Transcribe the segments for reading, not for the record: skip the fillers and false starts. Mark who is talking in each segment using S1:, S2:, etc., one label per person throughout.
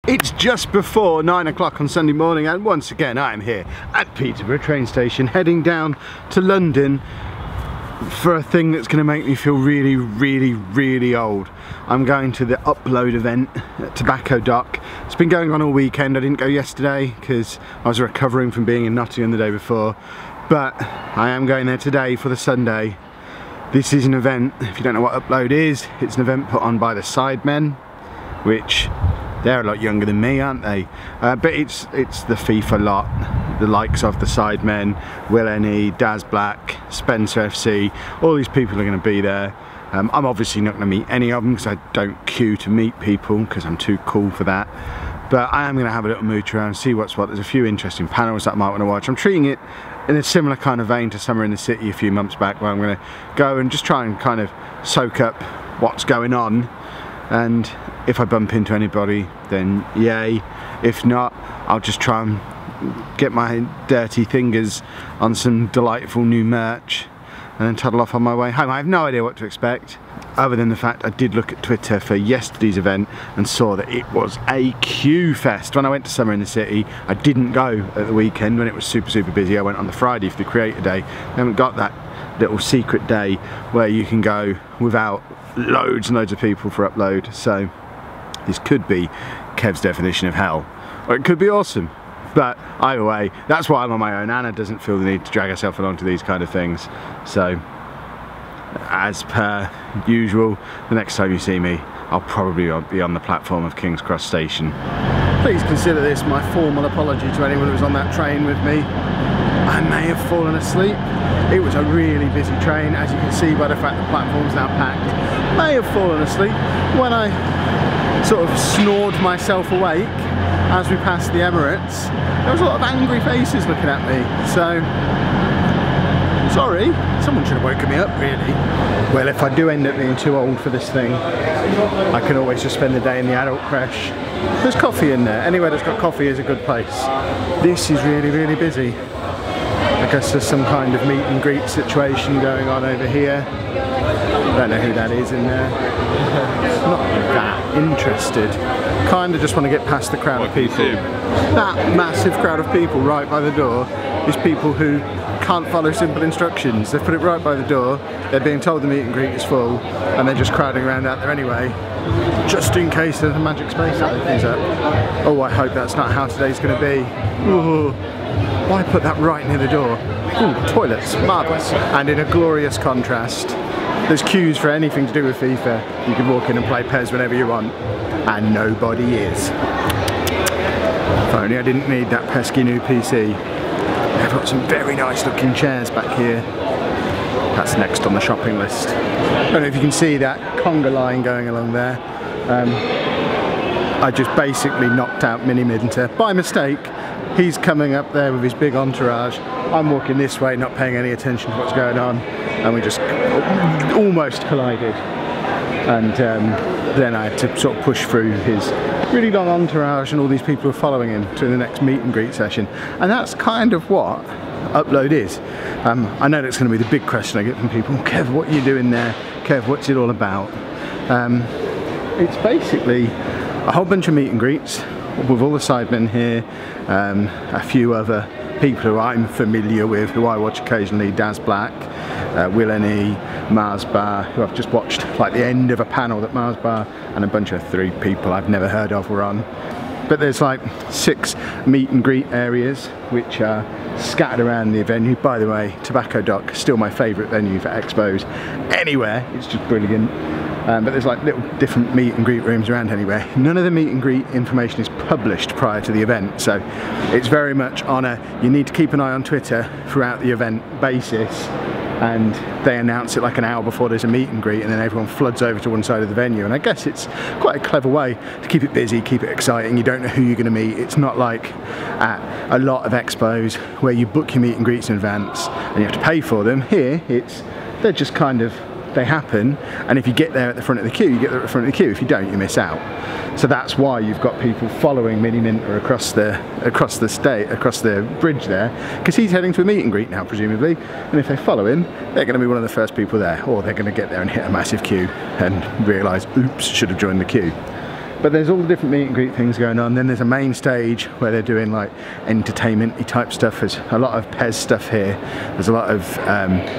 S1: It's just before 9 o'clock on Sunday morning, and once again I am here at Peterborough train station heading down to London for a thing that's going to make me feel really old. I'm going to the Upload event at Tobacco Dock. It's been going on all weekend. I didn't go yesterday because I was recovering from being in Nottingham the day before, but I am going there today for the Sunday. This is an event, if you don't know what Upload is, it's an event put on by the Sidemen, which they're a lot younger than me, aren't they? But it's the FIFA lot, the likes of the Sidemen, Will N.E, Daz Black, Spencer FC, all these people are going to be there. I'm obviously not going to meet any of them because I don't queue to meet people because I'm too cool for that. But I am going to have a little mooch around, see what's what. There's a few interesting panels that I might want to watch. I'm treating it in a similar kind of vein to Summer in the City a few months back, where I'm going to go and just try and kind of soak up what's going on. And if I bump into anybody, then yay. If not, I'll just try and get my dirty fingers on some delightful new merch and then toddle off on my way home. I have no idea what to expect, other than the fact I did look at Twitter for yesterday's event and saw that it was a queue fest. When I went to Summer in the City, I didn't go at the weekend when it was super busy. I went on the Friday for the Creator Day. I haven't got that little secret day where you can go without loads and loads of people for Upload. So this could be Kev's definition of hell, or it could be awesome. But either way, that's why I'm on my own. Anna doesn't feel the need to drag herself along to these kind of things. So, as per usual, the next time you see me, I'll probably be on the platform of King's Cross Station. Please consider this my formal apology to anyone who was on that train with me. I may have fallen asleep. It was a really busy train, as you can see by the fact the platform's now packed. May have fallen asleep when I sort of snored myself awake as we passed the Emirates. There was a lot of angry faces looking at me, so sorry, someone should have woken me up really. Well, if I do end up being too old for this thing, I can always just spend the day in the adult creche. There's coffee in there. Anywhere that's got coffee is a good place. This is really busy. I guess there's some kind of meet and greet situation going on over here. Don't know who that is in there. Not that interested. Kind of just want to get past the crowd of people. That massive crowd of people right by the door is people who can't follow simple instructions. They've put it right by the door. They're being told the meet and greet is full, and they're just crowding around out there anyway, just in case there's a magic space that opens up. Oh, I hope that's not how today's going to be. Ooh. Why put that right near the door? Ooh, toilets, marvellous. And in a glorious contrast, there's queues for anything to do with FIFA. You can walk in and play PES whenever you want, and nobody is. If only I didn't need that pesky new PC. They've got some very nice looking chairs back here. That's next on the shopping list. I don't know if you can see that conga line going along there. I just basically knocked out Mini Minter by mistake. He's coming up there with his big entourage. I'm walking this way, not paying any attention to what's going on, and we just almost collided. And then I had to sort of push through his really long entourage and all these people who are following him to the next meet and greet session. And that's kind of what Upload is. I know that's going to be the big question I get from people. Kev, what are you doing there? Kev, what's it all about? It's basically a whole bunch of meet and greets with all the Sidemen here, a few other people who I'm familiar with, who I watch occasionally, Daz Black, Will N.E, Mars Bar, who I've just watched like the end of a panel that Mars Bar and a bunch of 3 people I've never heard of were on. But there's like 6 meet and greet areas which are scattered around the venue. By the way, Tobacco Dock, still my favourite venue for expos anywhere. It's just brilliant. But there's like little different meet and greet rooms around anywhere. None of the meet and greet information is published prior to the event, so it's very much on a you need to keep an eye on Twitter throughout the event basis, and they announce it like an hour before there's a meet and greet, and then everyone floods over to one side of the venue. And I guess it's quite a clever way to keep it busy, keep it exciting. You don't know who you're going to meet. It's not like at a lot of expos where you book your meet and greets in advance and you have to pay for them. Here they're just kind of, they happen, and if you get there at the front of the queue, you get there at the front of the queue. If you don't, you miss out. So that's why you've got people following Mini Minter across the bridge there, because he's heading to a meet and greet now, presumably. And if they follow him, they're going to be one of the first people there, or they're going to get there and hit a massive queue and realise, oops, should have joined the queue. But there's all the different meet and greet things going on. Then there's a main stage where they're doing like entertainment-y type stuff. There's a lot of Pez stuff here. There's a lot of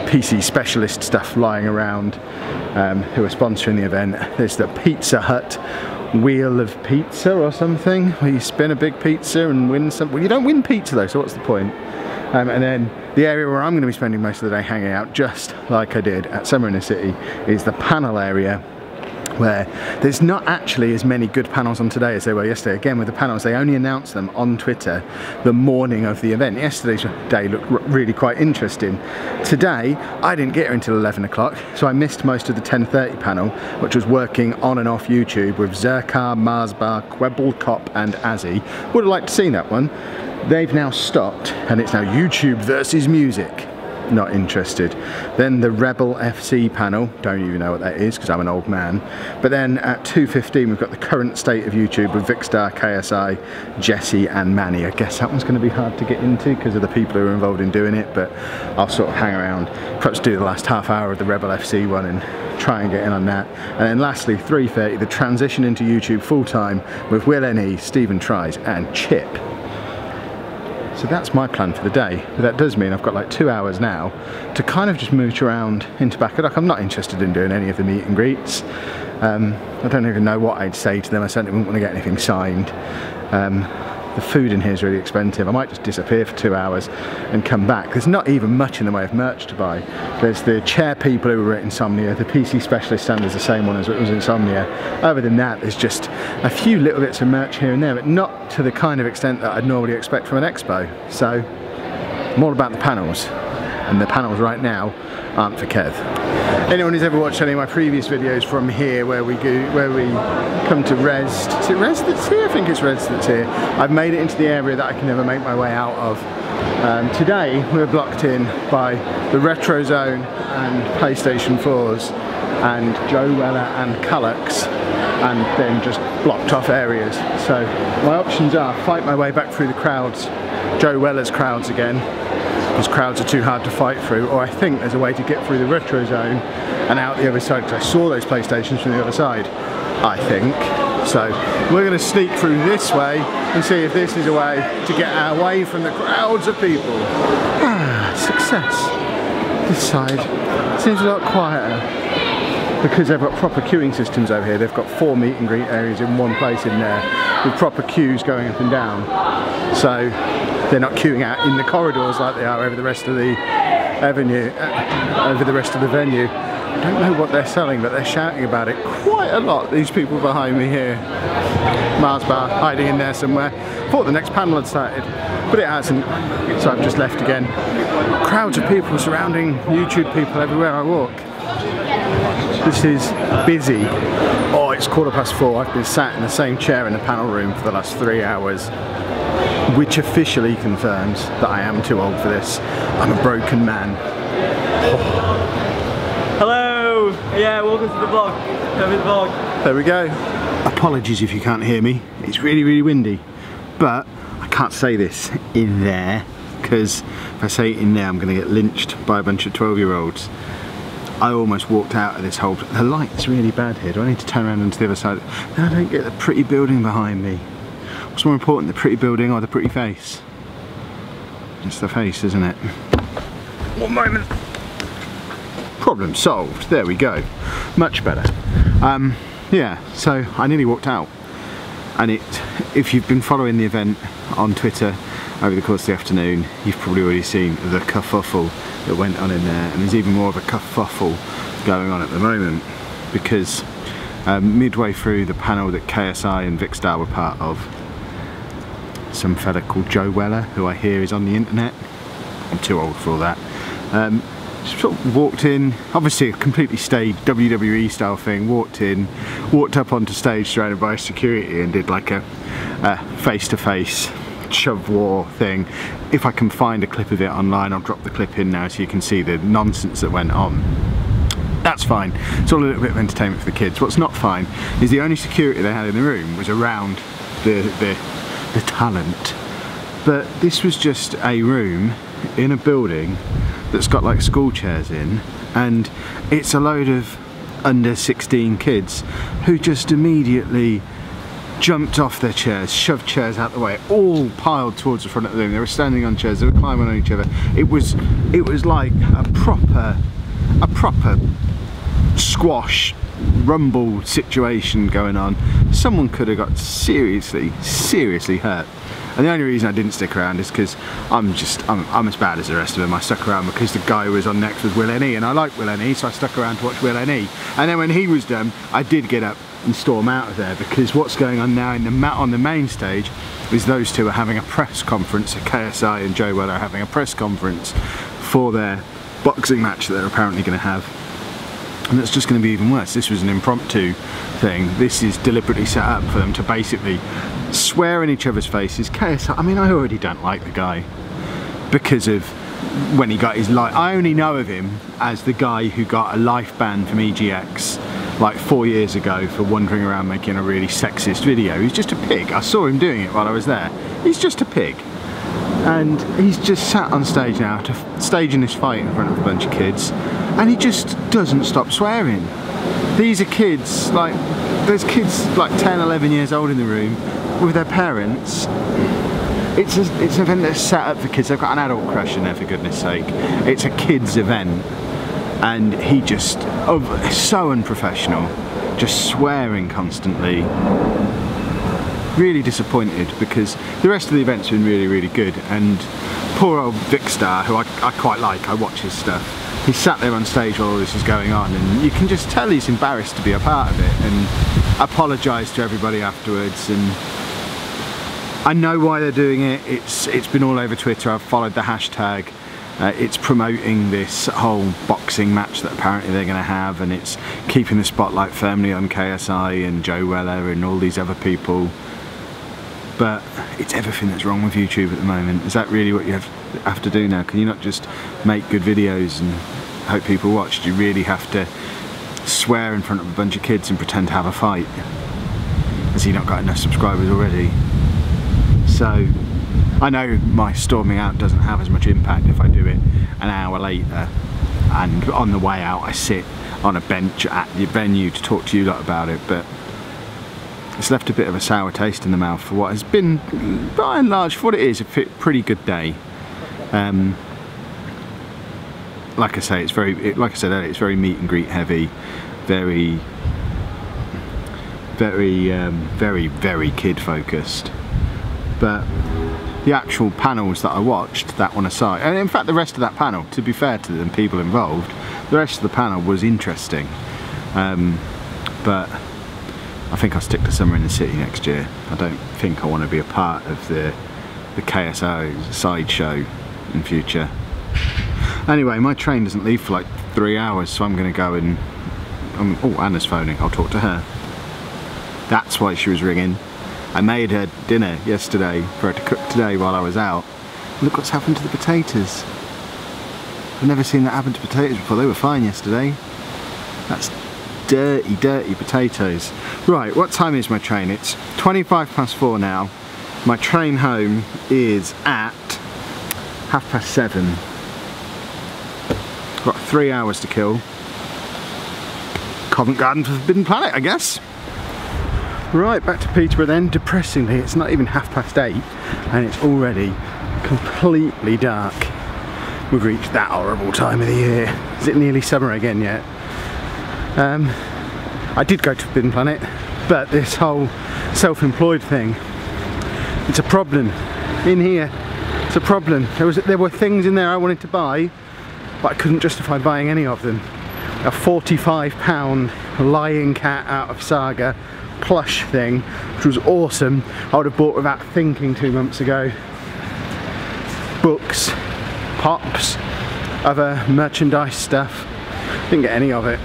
S1: PC specialist stuff lying around who are sponsoring the event. There's the Pizza Hut wheel of pizza or something, where you spin a big pizza and win some. Well, you don't win pizza though, so what's the point? And then the area where I'm going to be spending most of the day hanging out, just like I did at Summer in the City, is the panel area, where there's not actually as many good panels on today as there were yesterday. Again, with the panels, they only announced them on Twitter the morning of the event. Yesterday's day looked really quite interesting. Today, I didn't get here until 11 o'clock, so I missed most of the 10:30 panel, which was working on and off YouTube with Zerkar, Marsbar, Kwebbelkop and Azzy. Would have liked to see that one. They've now stopped, and it's now YouTube versus music. Not interested. Then the Rebel FC panel, don't even know what that is because I'm an old man. But then at 2:15 we've got the current state of YouTube with Vicstar, KSI, Jesse and Manny. I guess that one's going to be hard to get into because of the people who are involved in doing it, but I'll sort of hang around, perhaps do the last half hour of the Rebel FC one and try and get in on that. And then lastly, 3:30, the transition into YouTube full-time with Will N.E., Stephen Tries and Chip. So that's my plan for the day. But that does mean I've got like 2 hours now to kind of just mooch around into Backaddock. I'm not interested in doing any of the meet and greets. I don't even know what I'd say to them. I certainly wouldn't want to get anything signed. The food in here is really expensive. I might just disappear for 2 hours and come back. There's not even much in the way of merch to buy. There's the chair people who were at Insomnia. The PC specialist stand is the same one as it was Insomnia. Other than that, there's just a few little bits of merch here and there, but not to the kind of extent that I'd normally expect from an expo. So, more about the panels. And the panels right now aren't for Kev. Anyone who's ever watched any of my previous videos from here where we come to Rest, is it Rest that's here? I think it's Rest that's here. I've made it into the area that I can never make my way out of. Today we're blocked in by the Retro Zone and PlayStation 4s and Joe Weller and Cullox, and then just blocked off areas. So my options are fight my way back through the crowds, Joe Weller's crowds again, because crowds are too hard to fight through, or I think there's a way to get through the Retro Zone and out the other side, because I saw those PlayStations from the other side, I think. So we're going to sneak through this way and see if this is a way to get away from the crowds of people. Ah, success. This side seems a lot quieter because they've got proper queuing systems over here. They've got 4 meet and greet areas in one place in there with proper queues going up and down. So they're not queuing out in the corridors like they are over the rest of the avenue, over the rest of the venue. I don't know what they're selling, but they're shouting about it quite a lot, these people behind me here. Mars Bar hiding in there somewhere. Thought the next panel had started, but it hasn't, so I've just left again. Crowds of people surrounding YouTube people everywhere I walk. This is busy. Oh, it's 4:15. I've been sat in the same chair in the panel room for the last 3 hours, which officially confirms that I am too old for this. I'm a broken man.
S2: Hello! Yeah, welcome to the vlog. Come in the vlog.
S1: There we go. Apologies if you can't hear me. It's really, really windy. But I can't say this in there, because if I say it in there, I'm going to get lynched by a bunch of 12-year-olds. I almost walked out of this whole... The light's really bad here. Do I need to turn around onto the other side? No, I don't get the pretty building behind me. What's more important, the pretty building or the pretty face? It's the face, isn't it? One moment. Problem solved. There we go. Much better. Yeah, so I nearly walked out. And if you've been following the event on Twitter over the course of the afternoon, you've probably already seen the kerfuffle that went on in there. And there's even more of a kerfuffle going on at the moment, because midway through the panel that KSI and Vicstar were part of, some fella called Joe Weller, who I hear is on the internet. I'm too old for all that. Just sort of walked in, obviously a completely staged WWE style thing, walked up onto stage surrounded by security and did like a face-to-face shove war thing. If I can find a clip of it online, I'll drop the clip in now so you can see the nonsense that went on. That's fine. It's all a little bit of entertainment for the kids. What's not fine is the only security they had in the room was around the talent. But this was just a room in a building that's got like school chairs in, and it's a load of under 16 kids who just immediately jumped off their chairs, shoved chairs out the way, all piled towards the front of the room. They were standing on chairs, they were climbing on each other. It was like a proper squash rumble situation going on. Someone could have got seriously hurt. And the only reason I didn't stick around is because I'm as bad as the rest of them. I stuck around because the guy who was on next was Will N.E. and I like Will N.E., so I stuck around to watch Will N.E. And then when he was done, I did get up and storm out of there, because what's going on now on the main stage is those two are having a press conference. KSI and Joe Weller are having a press conference for their boxing match that they're apparently going to have. And it's just going to be even worse. This was an impromptu thing. This is deliberately set up for them to basically swear in each other's faces. KSI, I mean, I already don't like the guy because of when he got his life. I only know of him as the guy who got a life ban from EGX like 4 years ago for wandering around making a really sexist video. He's just a pig. I saw him doing it while I was there. He's just a pig. And he's just sat on stage now to staging this fight in front of a bunch of kids, and he just doesn't stop swearing. These are kids, like, there's kids like 10, 11 years old in the room with their parents. It's an event that's set up for kids. They've got an adult crush in there, for goodness sake. It's a kids event, and he just, so unprofessional, just swearing constantly. Really disappointed, because the rest of the event's been really good, and poor old Vic Star, who I quite like, I watch his stuff, he sat there on stage while all this is going on, and you can just tell he's embarrassed to be a part of it, and apologised to everybody afterwards. And I know why they're doing it. It's been all over Twitter. I've followed the hashtag. It's promoting this whole boxing match that apparently they're going to have, and it's keeping the spotlight firmly on KSI and Joe Weller and all these other people. But it's everything that's wrong with YouTube at the moment. Is that really what you have to do now? Can you not just make good videos and hope people watch? Do you really have to swear in front of a bunch of kids and pretend to have a fight? Has he not got enough subscribers already? So I know my storming out doesn't have as much impact if I do it an hour later, and on the way out I sit on a bench at the venue to talk to you lot about it, but it's left a bit of a sour taste in the mouth for what has been, by and large, for what it is, a pretty good day. Like I say, like I said earlier, it's very meet and greet heavy, very kid focused. But the actual panels that I watched, that one aside, and in fact the rest of that panel, to be fair to the people involved, the rest of the panel was interesting. But I think I'll stick to Summer in the City next year. I don't think I want to be a part of the KSI sideshow in future. Anyway, my train doesn't leave for like 3 hours, so I'm going to go and... oh, Anna's phoning. I'll talk to her. That's why she was ringing. I made her dinner yesterday for her to cook today while I was out. Look what's happened to the potatoes. I've never seen that happen to potatoes before. They were fine yesterday. That's dirty potatoes. Right, what time is my train? It's 4:25 now. My train home is at 7:30. Got 3 hours to kill. Covent Garden for Forbidden Planet, I guess. Right, back to Peterborough then. Depressingly, it's not even 8:30 and it's already completely dark. We've reached that horrible time of the year. Is it nearly summer again yet? I did go to Forbidden Planet, but this whole self-employed thing, it's a problem in here. It's a problem. There were things in there I wanted to buy, but I couldn't justify buying any of them. A £45 lion cat out of Saga plush thing, which was awesome. I would have bought without thinking 2 months ago. Books, pops, other merchandise stuff. Didn't get any of it.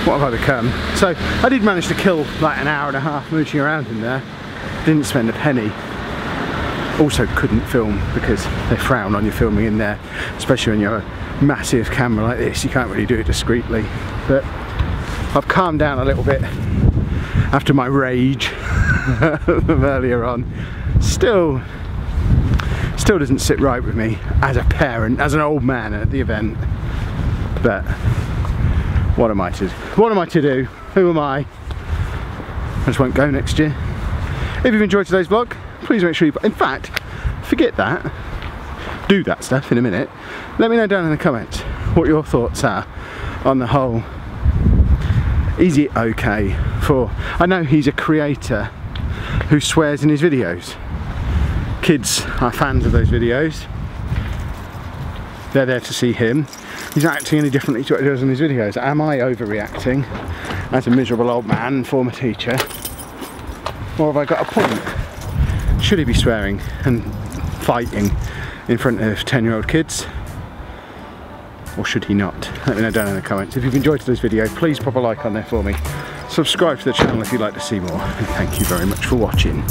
S1: What have I become? So I did manage to kill like an hour and a half mooching around in there. Didn't spend a penny. Also couldn't film because they frown on you filming in there, especially when you're a massive camera like this. You can't really do it discreetly. But I've calmed down a little bit after my rage of earlier on. Still doesn't sit right with me as a parent, as an old man at the event. But what am I to do? Who am I? I just won't go next year. If you've enjoyed today's vlog, please make sure you, in fact, forget that, do that stuff in a minute. Let me know down in the comments what your thoughts are on the whole. Is it okay for, I know he's a creator who swears in his videos. Kids are fans of those videos. They're there to see him. He's acting any differently to what he does in his videos. Am I overreacting as a miserable old man and former teacher? Or have I got a point? Should he be swearing and fighting in front of 10-year-old kids? Or should he not? Let me know down in the comments. If you've enjoyed today's video, please pop a like on there for me. Subscribe to the channel if you'd like to see more. And thank you very much for watching.